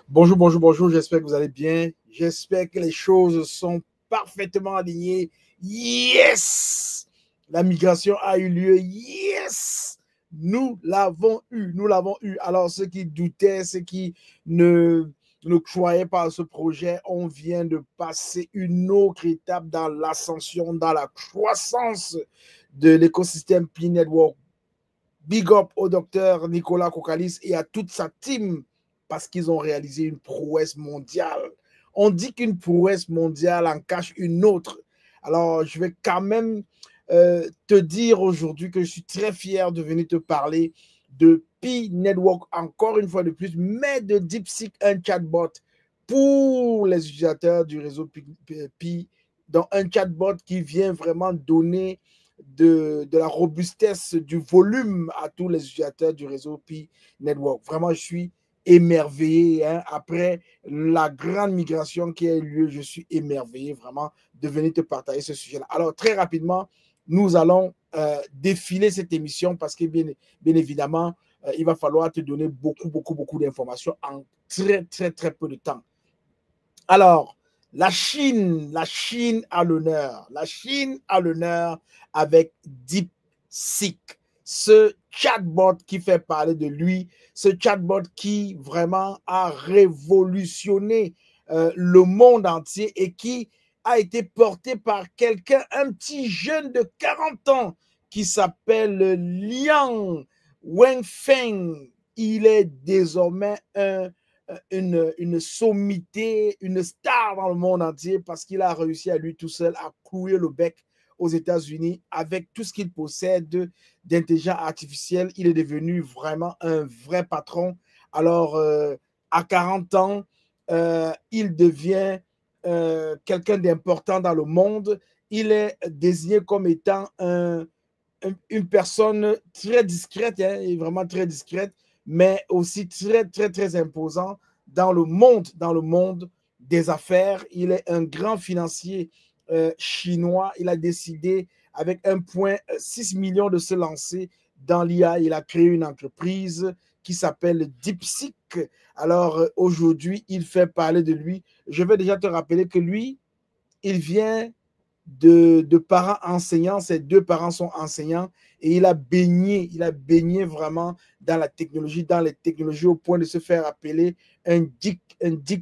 Bonjour, bonjour, bonjour. J'espère que vous allez bien. J'espère que les choses sont parfaitement alignées. Yes! La migration a eu lieu. Yes! Nous l'avons eu. Nous l'avons eu. Alors, ceux qui doutaient, ceux qui ne, ne croyaient pas à ce projet, on vient de passer une autre étape dans l'ascension, dans la croissance de l'écosystème P-Network. Big up au docteur Nicolas Kokalis et à toute sa team parce qu'ils ont réalisé une prouesse mondiale. On dit qu'une prouesse mondiale en cache une autre. Alors, je vais quand même te dire aujourd'hui que je suis très fier de venir te parler de Pi Network, encore une fois de plus, mais de DeepSeek, un chatbot pour les utilisateurs du réseau Pi, donc un chatbot qui vient vraiment donner de la robustesse, du volume à tous les utilisateurs du réseau Pi Network. Vraiment, je suis émerveillé. Hein. Après la grande migration qui a eu lieu, je suis émerveillé vraiment de venir te partager ce sujet-là. Alors, très rapidement, nous allons défiler cette émission parce que, bien évidemment, il va falloir te donner beaucoup d'informations en très peu de temps. Alors, la Chine a l'honneur. La Chine a l'honneur avec DeepSeek, ce chatbot qui fait parler de lui, ce chatbot qui vraiment a révolutionné le monde entier et qui a été porté par quelqu'un, un petit jeune de 40 ans qui s'appelle Liang Wenfeng. Il est désormais une sommité, une star dans le monde entier parce qu'il a réussi à lui tout seul à clouer le bec aux États-Unis avec tout ce qu'il possède d'intelligence artificielle. Il est devenu vraiment un vrai patron. Alors, à 40 ans, il devient quelqu'un d'important dans le monde. Il est désigné comme étant une personne très discrète, hein, et vraiment très discrète, mais aussi très imposant dans le monde des affaires. Il est un grand financier chinois. Il a décidé, avec 1,6 million, de se lancer dans l'IA. Il a créé une entreprise qui s'appelle DeepSeek. Alors, aujourd'hui, il fait parler de lui. Je vais déjà te rappeler que lui, il vient de parents enseignants. Ses deux parents sont enseignants et il a baigné vraiment dans les technologies au point de se faire appeler un geek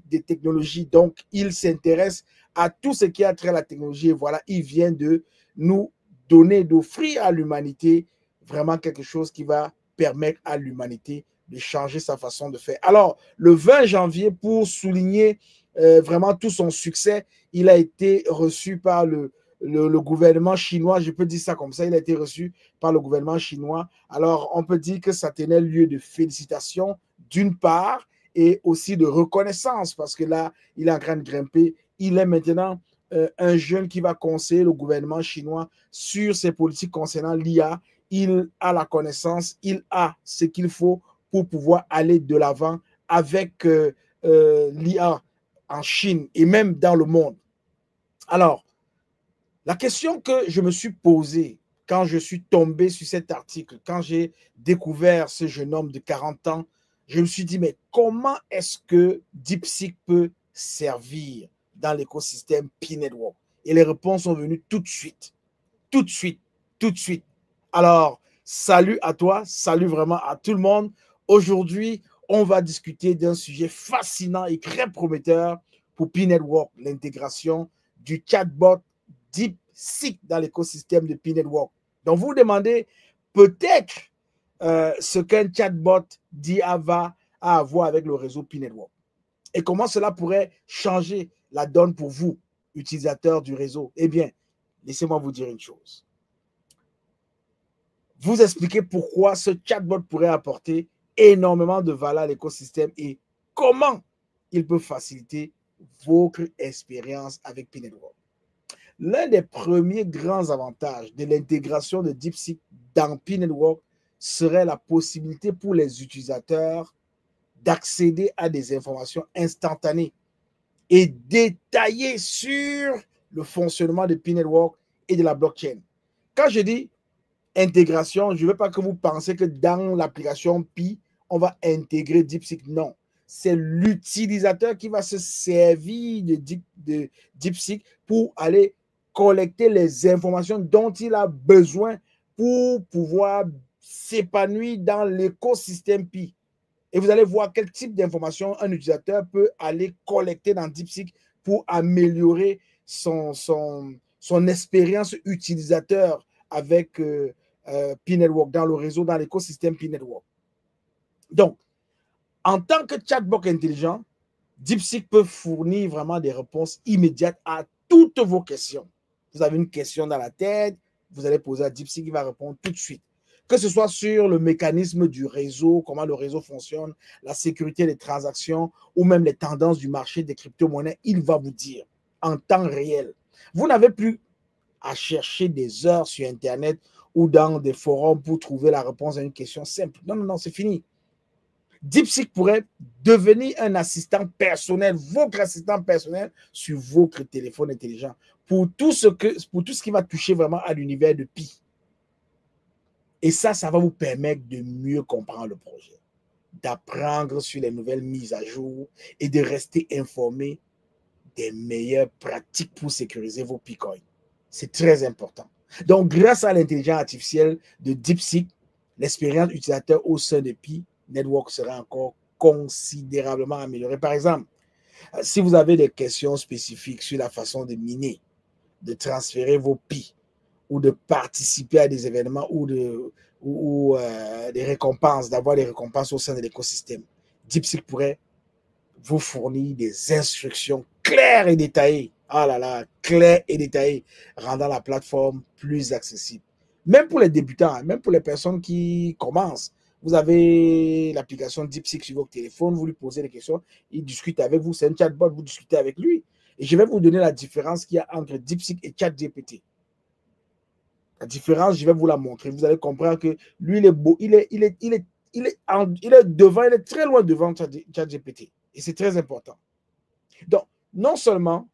des technologies. Donc, il s'intéresse à tout ce qui a trait à la technologie. Et voilà, il vient de nous donner, d'offrir à l'humanité vraiment quelque chose qui va permettre à l'humanité de changer sa façon de faire. Alors, le 20 janvier, pour souligner vraiment tout son succès, il a été reçu par le gouvernement chinois, je peux dire ça comme ça, il a été reçu par le gouvernement chinois. Alors, on peut dire que ça tenait lieu de félicitations d'une part et aussi de reconnaissance parce que là, il est en train de grimper. Il est maintenant un jeune qui va conseiller le gouvernement chinois sur ses politiques concernant l'IA. Il a la connaissance, il a ce qu'il faut pour pouvoir aller de l'avant avec l'IA en Chine et même dans le monde. Alors, la question que je me suis posée quand je suis tombé sur cet article, quand j'ai découvert ce jeune homme de 40 ans, je me suis dit, mais comment est-ce que DeepSeek peut servir dans l'écosystème P-Network? Et les réponses sont venues tout de suite, tout de suite, tout de suite. Alors, salut à toi, salut vraiment à tout le monde. Aujourd'hui, on va discuter d'un sujet fascinant et très prometteur pour P-Network, l'intégration du chatbot DeepSeek dans l'écosystème de P-Network. Donc, vous vous demandez peut-être ce qu'un chatbot d'IA va avoir avec le réseau P-Network et comment cela pourrait changer la donne pour vous, utilisateurs du réseau. Eh bien, laissez-moi vous dire une chose. Vous expliquer pourquoi ce chatbot pourrait apporter énormément de valeur à l'écosystème et comment il peut faciliter votre expérience avec P-Network. L'un des premiers grands avantages de l'intégration de DeepSeek dans P-Network serait la possibilité pour les utilisateurs d'accéder à des informations instantanées et détaillées sur le fonctionnement de P-Network et de la blockchain. Quand je dis intégration, je ne veux pas que vous pensiez que dans l'application Pi, on va intégrer DeepSeek. Non. c'est l'utilisateur qui va se servir de DeepSeek pour aller collecter les informations dont il a besoin pour pouvoir s'épanouir dans l'écosystème Pi. Et vous allez voir quel type d'informations un utilisateur peut aller collecter dans DeepSeek pour améliorer son expérience utilisateur avec Pi Network, dans le réseau, dans l'écosystème Pi Network. Donc, en tant que chatbot intelligent, DeepSeek peut fournir vraiment des réponses immédiates à toutes vos questions. Vous avez une question dans la tête, vous allez poser à DeepSeek, il va répondre tout de suite. Que ce soit sur le mécanisme du réseau, comment le réseau fonctionne, la sécurité des transactions ou même les tendances du marché des crypto-monnaies, il va vous dire en temps réel. Vous n'avez plus à chercher des heures sur Internet ou dans des forums pour trouver la réponse à une question simple. Non, non, non, c'est fini. DeepSeek pourrait devenir un assistant personnel, votre assistant personnel sur votre téléphone intelligent pour tout ce qui va toucher vraiment à l'univers de Pi. Et ça va vous permettre de mieux comprendre le projet, d'apprendre sur les nouvelles mises à jour et de rester informé des meilleures pratiques pour sécuriser vos Bitcoins. C'est très important. Donc, grâce à l'intelligence artificielle de DeepSeek, l'expérience utilisateur au sein de Pi Network sera encore considérablement améliorée. Par exemple, si vous avez des questions spécifiques sur la façon de miner, de transférer vos Pi ou de participer à des événements ou des récompenses, d'avoir des récompenses au sein de l'écosystème, DeepSeek pourrait vous fournir des instructions claires et détaillées. Ah là là, claires et détaillées, rendant la plateforme plus accessible. Même pour les débutants, même pour les personnes qui commencent. Vous avez l'application DeepSeek sur votre téléphone, vous lui posez des questions, il discute avec vous, c'est un chatbot, vous discutez avec lui. Et je vais vous donner la différence qu'il y a entre DeepSeek et ChatGPT. La différence, je vais vous la montrer. Vous allez comprendre que lui, il est beau, il est devant, il est très loin devant ChatGPT. Et c'est très important. Donc, non seulement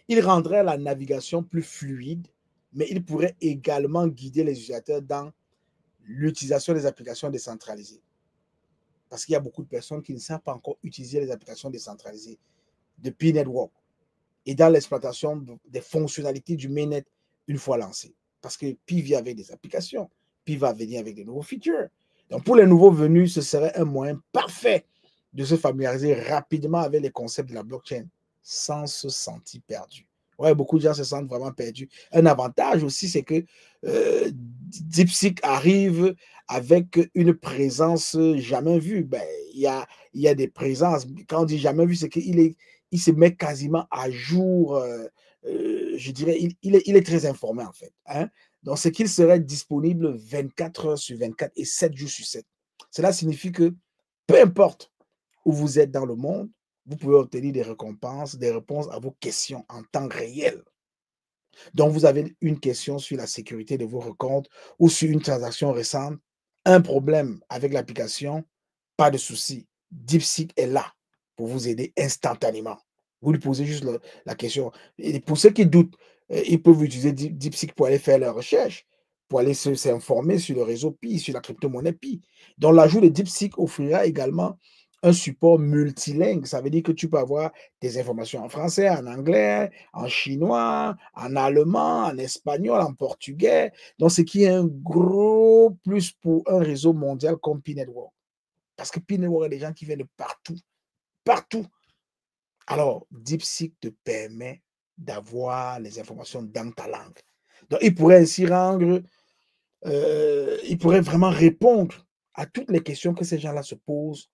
il rendrait la navigation plus fluide, mais il pourrait également guider les utilisateurs dans l'utilisation des applications décentralisées. Parce qu'il y a beaucoup de personnes qui ne savent pas encore utiliser les applications décentralisées de Pi Network et dans l'exploitation des fonctionnalités du mainnet une fois lancées. Parce que Pi vient avec des applications, Pi va venir avec des nouveaux features. Donc, pour les nouveaux venus, ce serait un moyen parfait de se familiariser rapidement avec les concepts de la blockchain sans se sentir perdu. Ouais, beaucoup de gens se sentent vraiment perdus. Un avantage aussi, c'est que DeepSeek arrive avec une présence jamais vue. Ben, il y a des présences. Quand on dit jamais vue, c'est qu'il se met quasiment à jour. Je dirais, il est très informé en fait. Hein? Donc, c'est qu'il serait disponible 24 heures sur 24 et 7 jours sur 7. Cela signifie que peu importe où vous êtes dans le monde, vous pouvez obtenir des récompenses, des réponses à vos questions en temps réel. Donc, vous avez une question sur la sécurité de vos comptes ou sur une transaction récente, un problème avec l'application, pas de souci. DeepSeek est là pour vous aider instantanément. Vous lui posez juste la question. Et pour ceux qui doutent, ils peuvent utiliser DeepSeek pour aller faire leurs recherches, pour aller s'informer sur le réseau Pi, sur la crypto-monnaie Pi. Donc, l'ajout de DeepSeek offrira également un support multilingue. Ça veut dire que tu peux avoir des informations en français, en anglais, en chinois, en allemand, en espagnol, en portugais. Donc, ce qui est un gros plus pour un réseau mondial comme Pi Network. Parce que Pi Network a des gens qui viennent de partout. Partout. Alors, DeepSeek te permet d'avoir les informations dans ta langue. Donc, il pourrait ainsi il pourrait vraiment répondre à toutes les questions que ces gens-là se posent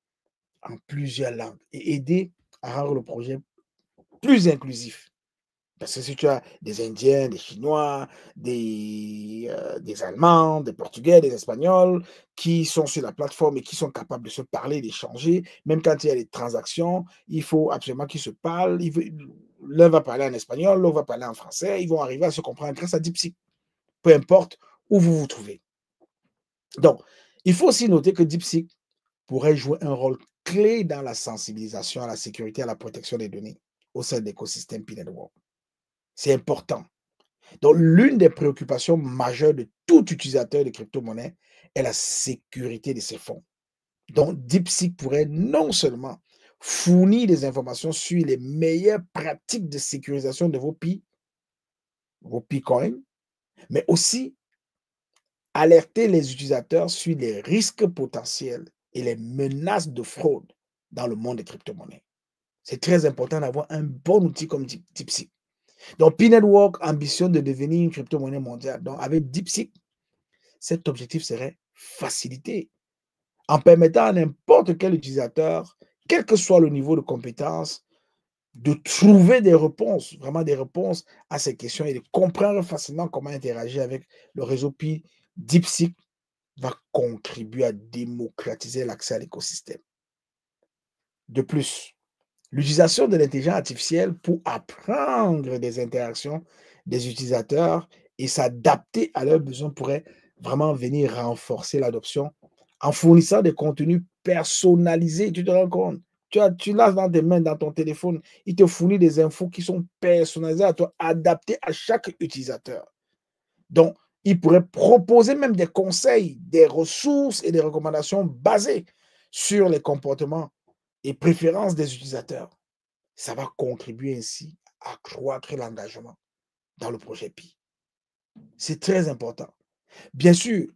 en plusieurs langues et aider à rendre le projet plus inclusif. Parce que si tu as des Indiens, des Chinois, des Allemands, des Portugais, des Espagnols qui sont sur la plateforme et qui sont capables de se parler, d'échanger, même quand il y a des transactions, il faut absolument qu'ils se parlent. L'un va parler en espagnol, l'autre va parler en français. Ils vont arriver à se comprendre grâce à DeepSeek, peu importe où vous vous trouvez. Donc, il faut aussi noter que DeepSeek pourrait jouer un rôle clé dans la sensibilisation à la sécurité et à la protection des données au sein de l'écosystème Pi Network. C'est important. Donc, l'une des préoccupations majeures de tout utilisateur de crypto-monnaie est la sécurité de ses fonds. Donc, DeepSeek pourrait non seulement fournir des informations sur les meilleures pratiques de sécurisation de vos P-coins, mais aussi alerter les utilisateurs sur les risques potentiels et les menaces de fraude dans le monde des crypto-monnaies. C'est très important d'avoir un bon outil comme DeepSeek. Donc, P-Network ambitionne de devenir une crypto-monnaie mondiale. Donc, avec DeepSeek, cet objectif serait facilité en permettant à n'importe quel utilisateur, quel que soit le niveau de compétence, de trouver des réponses, vraiment des réponses à ces questions et de comprendre facilement comment interagir avec le réseau Pi. DeepSeek va contribuer à démocratiser l'accès à l'écosystème. De plus, l'utilisation de l'intelligence artificielle pour apprendre des interactions des utilisateurs et s'adapter à leurs besoins pourrait vraiment venir renforcer l'adoption en fournissant des contenus personnalisés. Tu te rends compte? Tu l'as dans tes mains, dans ton téléphone. Il te fournit des infos qui sont personnalisées à toi, adaptées à chaque utilisateur. Donc, il pourrait proposer même des conseils, des ressources et des recommandations basées sur les comportements et préférences des utilisateurs. Ça va contribuer ainsi à accroître l'engagement dans le projet Pi. C'est très important. Bien sûr,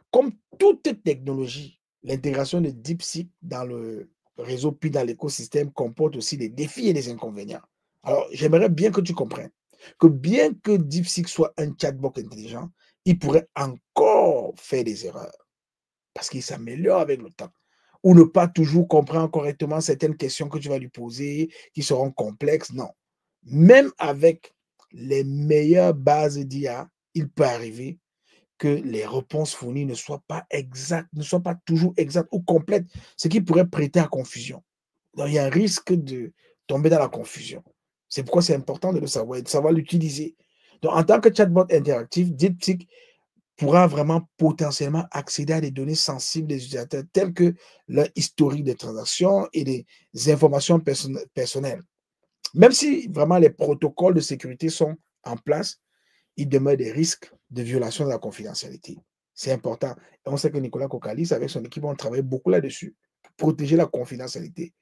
comme toute technologie, l'intégration de DeepSeek dans le réseau Pi, dans l'écosystème, comporte aussi des défis et des inconvénients. Alors, j'aimerais bien que tu comprennes que bien que DeepSeek soit un chatbot intelligent, il pourrait encore faire des erreurs parce qu'il s'améliore avec le temps ou ne pas toujours comprendre correctement certaines questions que tu vas lui poser qui seront complexes. Non. Même avec les meilleures bases d'IA, il peut arriver que les réponses fournies ne soient pas exactes, ne soient pas toujours exactes ou complètes, ce qui pourrait prêter à confusion. Donc, il y a un risque de tomber dans la confusion. C'est pourquoi c'est important de le savoir et de savoir l'utiliser. Donc, en tant que chatbot interactif, DeepSeek pourra vraiment potentiellement accéder à des données sensibles des utilisateurs telles que leur historique de transactions et des informations personnelles. Même si vraiment les protocoles de sécurité sont en place, il demeure des risques de violation de la confidentialité. C'est important. Et on sait que Nicolas Kokalis, avec son équipe, on travaille beaucoup là-dessus pour protéger la confidentialité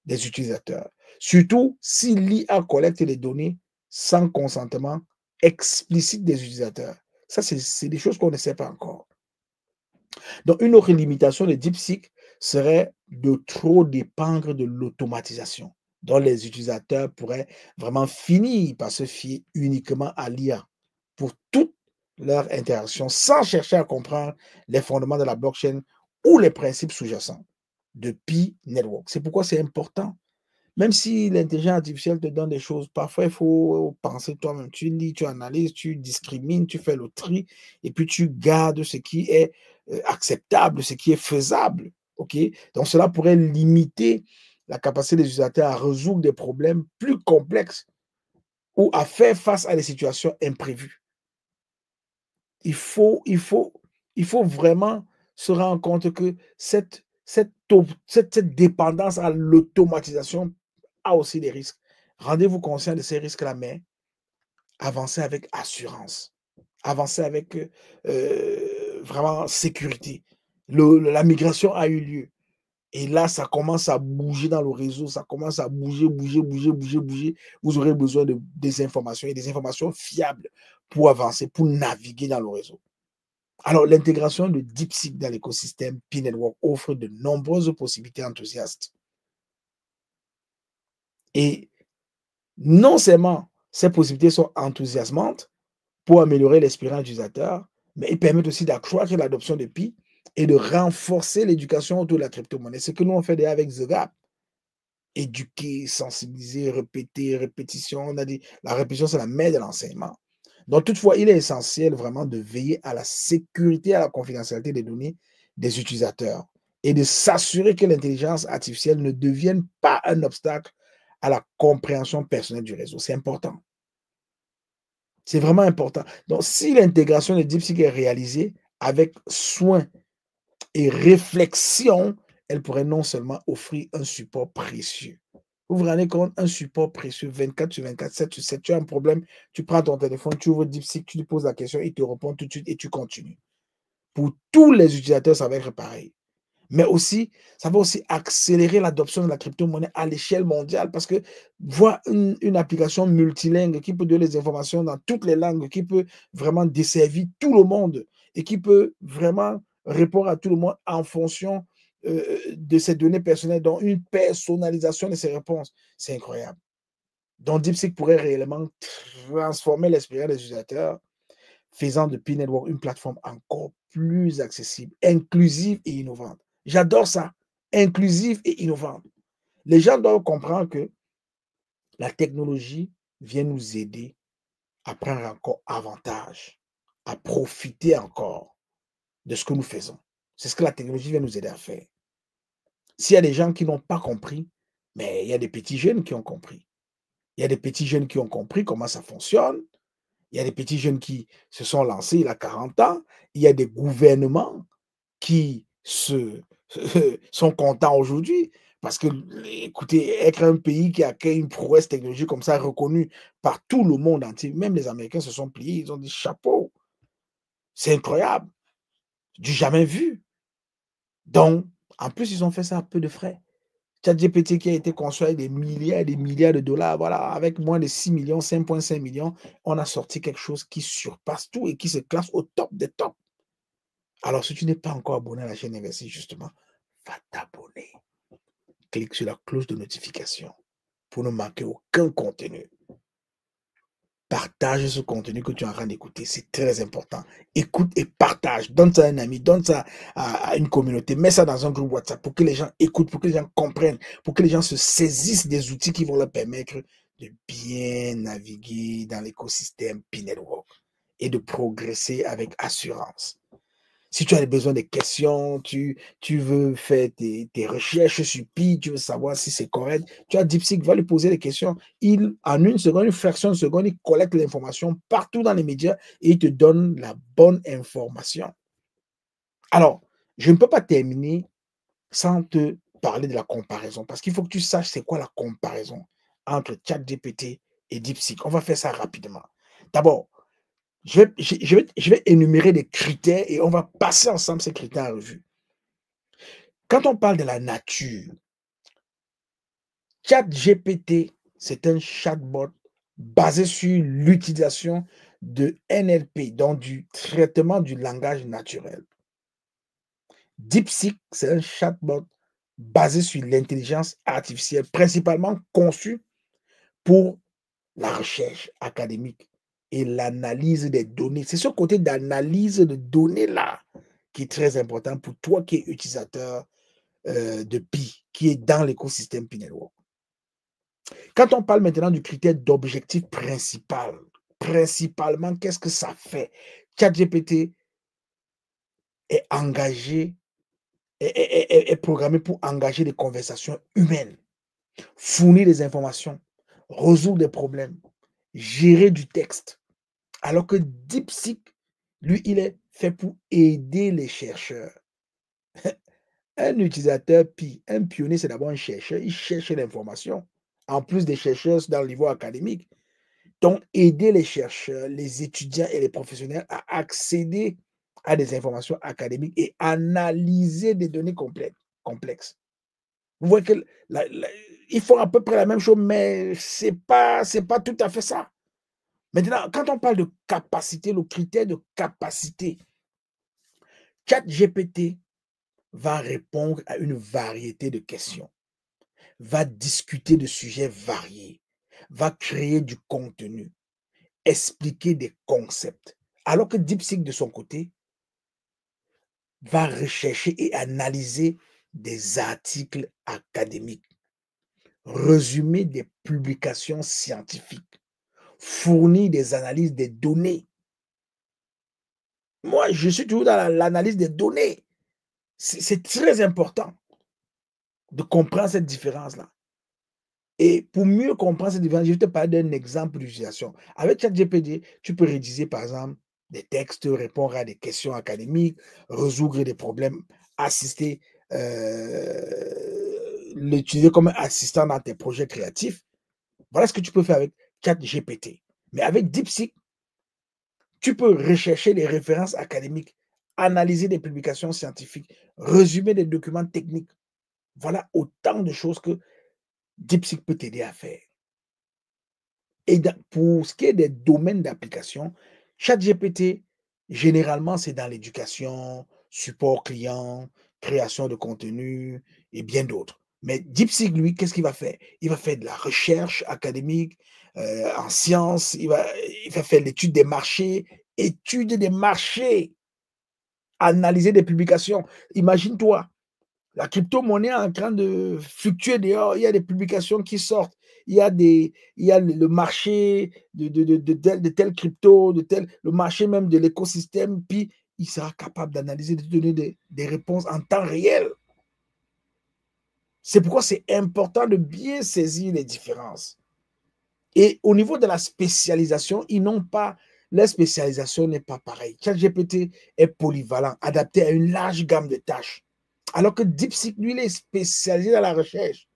des utilisateurs. Surtout si l'IA collecte les données sans consentement explicite des utilisateurs. Ça, c'est des choses qu'on ne sait pas encore. Donc, une autre limitation de DeepSeek serait de trop dépendre de l'automatisation, dont les utilisateurs pourraient vraiment finir par se fier uniquement à l'IA pour toutes leurs interactions sans chercher à comprendre les fondements de la blockchain ou les principes sous-jacents de Pi Network. C'est pourquoi c'est important. Même si l'intelligence artificielle te donne des choses, parfois il faut penser toi-même. Tu lis, tu analyses, tu discrimines, tu fais le tri et puis tu gardes ce qui est acceptable, ce qui est faisable. OK? Donc cela pourrait limiter la capacité des utilisateurs à résoudre des problèmes plus complexes ou à faire face à des situations imprévues. Il faut vraiment se rendre compte que cette dépendance à l'automatisation a aussi des risques. Rendez-vous conscient de ces risques-là, mais avancez avec assurance. Avancez avec vraiment sécurité. La migration a eu lieu. Et là, ça commence à bouger dans le réseau, ça commence à bouger, bouger, bouger, bouger, bouger. Vous aurez besoin de des informations et des informations fiables pour avancer, pour naviguer dans le réseau. Alors, l'intégration de DeepSeek dans l'écosystème P-Network offre de nombreuses possibilités enthousiastes. Et non seulement ces possibilités sont enthousiasmantes pour améliorer l'expérience utilisateur, mais ils permettent aussi d'accroître l'adoption de Pi et de renforcer l'éducation autour de la crypto-monnaie. Ce que nous on fait déjà avec The Gap. Éduquer, sensibiliser, répéter, répétition. On a dit la répétition, c'est la mère de l'enseignement. Donc, toutefois, il est essentiel vraiment de veiller à la sécurité et à la confidentialité des données des utilisateurs et de s'assurer que l'intelligence artificielle ne devienne pas un obstacle à la compréhension personnelle du réseau. C'est important. C'est vraiment important. Donc, si l'intégration de DeepSeek est réalisée avec soin et réflexion, elle pourrait non seulement offrir un support précieux. Vous vous rendez compte, un support précieux 24 sur 24, 7 sur 7. Tu as un problème, tu prends ton téléphone, tu ouvres DeepSeek, tu lui poses la question, il te répond tout de suite et tu continues. Pour tous les utilisateurs, ça va être pareil. Mais aussi, ça va aussi accélérer l'adoption de la crypto-monnaie à l'échelle mondiale parce que voir une application multilingue qui peut donner des informations dans toutes les langues, qui peut vraiment desservir tout le monde et qui peut vraiment répondre à tout le monde en fonction de ses données personnelles, donc une personnalisation de ses réponses. C'est incroyable. Donc, DeepSeek pourrait réellement transformer l'expérience des utilisateurs, faisant de P-Network une plateforme encore plus accessible, inclusive et innovante. J'adore ça, inclusive et innovante. Les gens doivent comprendre que la technologie vient nous aider à prendre encore avantage, à profiter encore de ce que nous faisons. C'est ce que la technologie vient nous aider à faire. S'il y a des gens qui n'ont pas compris, mais il y a des petits jeunes qui ont compris. Il y a des petits jeunes qui ont compris comment ça fonctionne. Il y a des petits jeunes qui se sont lancés il y a 40 ans. Il y a des gouvernements qui sont contents aujourd'hui parce que, écoutez, être un pays qui accueille une prouesse technologique comme ça, reconnue par tout le monde entier, même les Américains se sont pliés, ils ont dit chapeau, c'est incroyable, du jamais vu. Donc, en plus, ils ont fait ça à peu de frais. ChatGPT qui a été construit avec des milliards et des milliards de dollars, voilà, avec moins de 6 millions, 5,5 millions, on a sorti quelque chose qui surpasse tout et qui se classe au top des tops. Alors, si tu n'es pas encore abonné à la chaîne Investir, justement, va t'abonner. Clique sur la cloche de notification pour ne manquer aucun contenu. Partage ce contenu que tu es en train d'écouter, c'est très important. Écoute et partage, donne ça à un ami, donne ça à une communauté, mets ça dans un groupe WhatsApp pour que les gens écoutent, pour que les gens comprennent, pour que les gens se saisissent des outils qui vont leur permettre de bien naviguer dans l'écosystème P-Network et de progresser avec assurance. Si tu as besoin de questions, tu veux faire tes recherches sur Pi, tu veux savoir si c'est correct, tu as DeepSeek, va lui poser des questions. En une seconde, une fraction de seconde, il collecte l'information partout dans les médias et il te donne la bonne information. Alors, je ne peux pas terminer sans te parler de la comparaison parce qu'il faut que tu saches c'est quoi la comparaison entre ChatGPT et DeepSeek. On va faire ça rapidement. D'abord, je vais énumérer des critères et on va passer ensemble ces critères à revue. Quand on parle de la nature, ChatGPT, c'est un chatbot basé sur l'utilisation de NLP, donc du traitement du langage naturel. DeepSeek, c'est un chatbot basé sur l'intelligence artificielle, principalement conçu pour la recherche académique et l'analyse des données. C'est ce côté d'analyse de données-là qui est très important pour toi qui es utilisateur de Pi, qui est dans l'écosystème Pi-Network. Quand on parle maintenant du critère d'objectif principal, principalement, qu'est-ce que ça fait? ChatGPT est engagé, est programmé pour engager des conversations humaines, fournir des informations, résoudre des problèmes, gérer du texte. Alors que DeepSeek, lui, il est fait pour aider les chercheurs. Un utilisateur Pi, un pionnier, c'est d'abord un chercheur. Il cherche l'information, en plus des chercheurs dans le niveau académique. Donc, aider les chercheurs, les étudiants et les professionnels à accéder à des informations académiques et analyser des données complexes. Vous voyez que ils font à peu près la même chose, mais c'est pas tout à fait ça. Maintenant, quand on parle de capacité, le critère de capacité, ChatGPT va répondre à une variété de questions, va discuter de sujets variés, va créer du contenu, expliquer des concepts. Alors que DeepSeek, de son côté, va rechercher et analyser des articles académiques, résumer des publications scientifiques, fournir des analyses des données. Moi, je suis toujours dans l'analyse des données. C'est très important de comprendre cette différence-là. Et pour mieux comprendre cette différence, je vais te parler d'un exemple d'utilisation. Avec ChatGPT, tu peux rédiger, par exemple, des textes, répondre à des questions académiques, résoudre des problèmes, assister, l'utiliser comme assistant dans tes projets créatifs. Voilà ce que tu peux faire avec ChatGPT. Mais avec DeepSeek, tu peux rechercher les références académiques, analyser des publications scientifiques, résumer des documents techniques. Voilà autant de choses que DeepSeek peut t'aider à faire. Et pour ce qui est des domaines d'application, ChatGPT, généralement, c'est dans l'éducation, support client, création de contenu et bien d'autres. Mais DeepSeek, lui, qu'est-ce qu'il va faire? Il va faire de la recherche académique en sciences, il va faire l'étude des marchés, étude des marchés, analyser des publications. Imagine-toi, la crypto-monnaie est en train de fluctuer dehors. Il y a des publications qui sortent. Il y a le marché de tel crypto, le marché même de l'écosystème. Puis, il sera capable d'analyser, de donner des réponses en temps réel. C'est pourquoi c'est important de bien saisir les différences. Et au niveau de la spécialisation, la spécialisation n'est pas pareille. ChatGPT est polyvalent, adapté à une large gamme de tâches. Alors que DeepSeek, lui, il est spécialisé dans la recherche,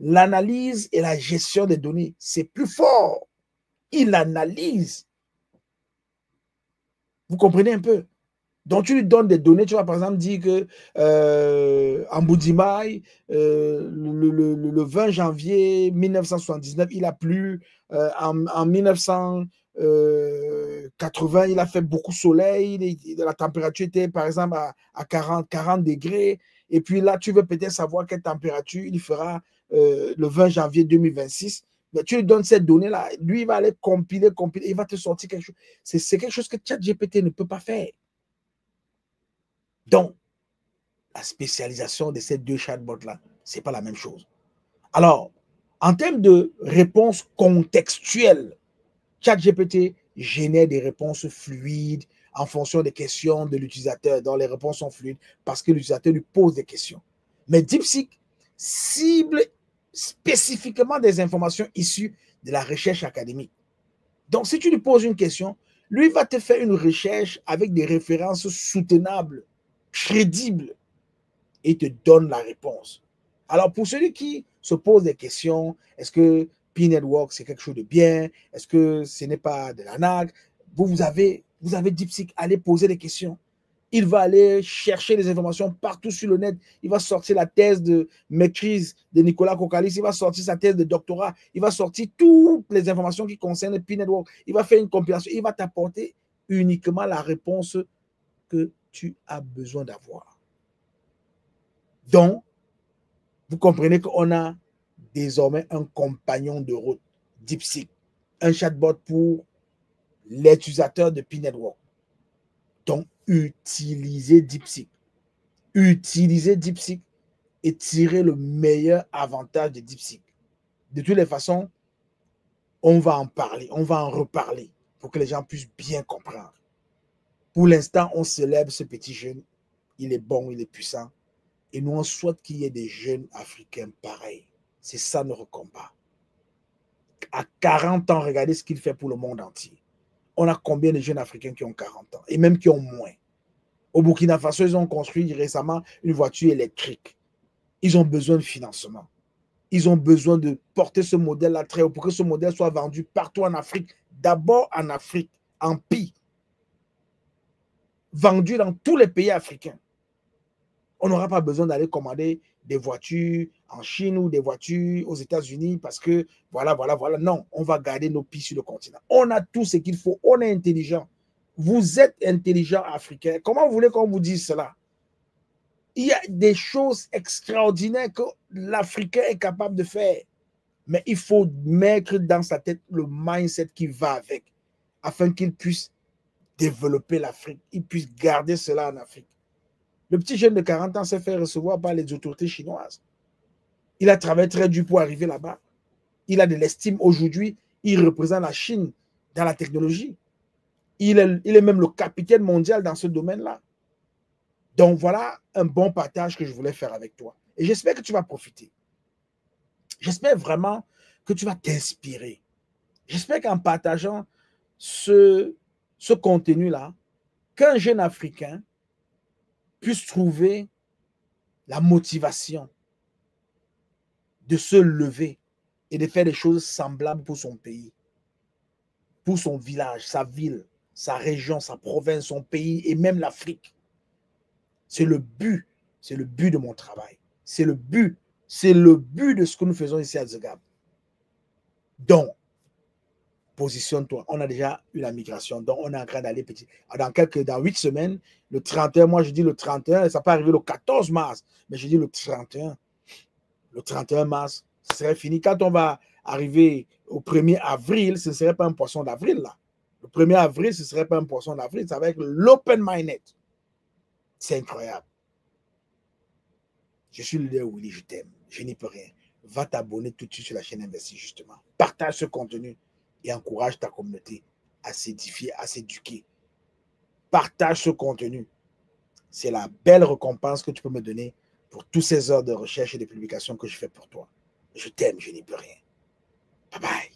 l'analyse et la gestion des données. C'est plus fort. Il analyse. Vous comprenez un peu? Donc, tu lui donnes des données, tu vas par exemple dire que en Mbujimai, le 20 janvier 1979, il a plu. En 1980, il a fait beaucoup de soleil. La température était par exemple à 40 degrés. Et puis là, tu veux peut-être savoir quelle température il fera le 20 janvier 2026. Mais tu lui donnes cette donnée-là. Lui, il va aller compiler. Il va te sortir quelque chose. C'est quelque chose que ChatGPT ne peut pas faire. Donc, la spécialisation de ces deux chatbots-là, ce n'est pas la même chose. Alors, en termes de réponses contextuelles, ChatGPT génère des réponses fluides en fonction des questions de l'utilisateur, dont les réponses sont fluides parce que l'utilisateur lui pose des questions. Mais DeepSeek cible spécifiquement des informations issues de la recherche académique. Donc, si tu lui poses une question, lui va te faire une recherche avec des références soutenables, crédibles, et te donne la réponse. Alors, pour celui qui se pose des questions, est-ce que P-Network, c'est quelque chose de bien? Est-ce que ce n'est pas de la NAG? Vous avez DeepSeek, allez poser des questions. Il va aller chercher des informations partout sur le net. Il va sortir la thèse de maîtrise de Nicolas Kokalis. Il va sortir sa thèse de doctorat. Il va sortir toutes les informations qui concernent P-Network. Il va faire une compilation. Il va t'apporter uniquement la réponse que tu as besoin d'avoir. Donc, vous comprenez qu'on a désormais un compagnon de route, DeepSeek, un chatbot pour les utilisateurs de P-Network. Donc, utilisez DeepSeek. Utilisez DeepSeek et tirez le meilleur avantage de DeepSeek. De toutes les façons, on va en parler, on va en reparler pour que les gens puissent bien comprendre. Pour l'instant, on célèbre ce petit jeune. Il est bon, il est puissant. Et nous, on souhaite qu'il y ait des jeunes Africains pareils. C'est ça notre combat. À 40 ans, regardez ce qu'il fait pour le monde entier. On a combien de jeunes Africains qui ont 40 ans et même qui ont moins. Au Burkina Faso, ils ont construit récemment une voiture électrique. Ils ont besoin de financement. Ils ont besoin de porter ce modèle-là très haut pour que ce modèle soit vendu partout en Afrique. D'abord en Afrique, en pays. Vendu dans tous les pays africains. On n'aura pas besoin d'aller commander des voitures en Chine ou des voitures aux États-Unis parce que voilà. Non, on va garder nos pieds sur le continent. On a tout ce qu'il faut. On est intelligent. Vous êtes intelligent africain. Comment vous voulez qu'on vous dise cela? Il y a des choses extraordinaires que l'Africain est capable de faire. Mais il faut mettre dans sa tête le mindset qui va avec afin qu'il puisse développer l'Afrique. Il puisse garder cela en Afrique. Le petit jeune de 40 ans s'est fait recevoir par les autorités chinoises. Il a travaillé très dur pour arriver là-bas. Il a de l'estime aujourd'hui. Il représente la Chine dans la technologie. Il est même le capitaine mondial dans ce domaine-là. Donc voilà un bon partage que je voulais faire avec toi. Et j'espère que tu vas profiter. J'espère vraiment que tu vas t'inspirer. J'espère qu'en partageant ce contenu-là, qu'un jeune Africain puisse trouver la motivation de se lever et de faire des choses semblables pour son pays, pour son village, sa ville, sa région, sa province, son pays et même l'Afrique. C'est le but. C'est le but de mon travail. C'est le but. C'est le but de ce que nous faisons ici à Zegab. Donc, positionne-toi. On a déjà eu la migration. Donc, on est en train d'aller petit. Dans 8 semaines, le 31, moi je dis le 31, ça peut arriver le 14 mars, mais je dis le 31. Le 31 mars, ce serait fini. Quand on va arriver au 1er avril, ce ne serait pas un poisson d'avril là. Le 1er avril, ce ne serait pas un poisson d'avril, ça va être l'open minded. C'est incroyable. Je suis le leader Willy, je t'aime. Je n'y peux rien. Va t'abonner tout de suite sur la chaîne Investi, justement. Partage ce contenu et encourage ta communauté à s'édifier, à s'éduquer. Partage ce contenu. C'est la belle récompense que tu peux me donner pour toutes ces heures de recherche et de publication que je fais pour toi. Je t'aime, je n'y peux rien. Bye bye.